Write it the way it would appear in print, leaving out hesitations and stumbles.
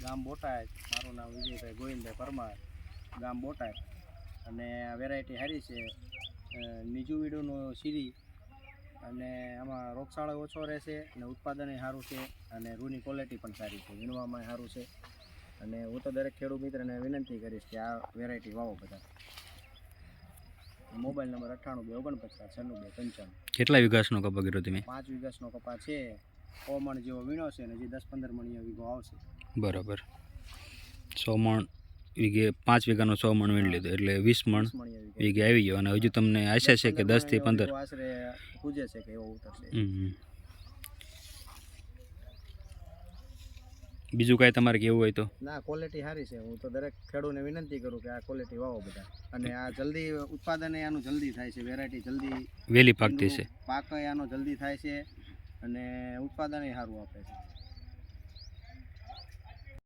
ગામ બોટાદ. મારું નામ વિજયભાઈ ગોવિંદભાઈ પરમાર, ગામ બોટાદ. અને આ વેરાયટી સારી છે, નીજુ વીડુનું શીરી. અને આમાં રોગચાળો ઓછો રહેશે અને ઉત્પાદન સારું છે અને રૂની ક્વોલિટી પણ સારી છે, વીણવામાં સારું છે. અને હું તો દરેક ખેડૂત મિત્રને વિનંતી કરીશ કે આ વેરાયટી વાવો બધા. Mobile number 98 249 96 295. કેટલા વીઘાસનો કપા કર્યો તમે? 5 વીઘાસનો કપા છે, 100 મણ જેવો વીણો છે અને હજી 10-15 મણ વીઘો આવશે. બરાબર. 100 મણ વીઘે 5 વીઘાનો 100 મણ વીણ લીધો એટલે 20 મણ વીઘે આવી ગયો. અને હજુ તમને આશા છે કે 10 થી 15 આશરે પૂજે છે કે એવો ઉતરશે. બીજું કાંઈ તમારે કેવું હોય તો? ના, ક્વોલિટી સારી છે. હું તો દરેક ખેડૂતને વિનંતી કરું કે આ ક્વોલિટી વાવો બધા. અને આ જલ્દી ઉત્પાદન આનું જલ્દી થાય છે, વેરાયટી જલ્દી વહેલી પાકતી છે, પાક આનો જલ્દી થાય છે અને ઉત્પાદન સારું આપે છે.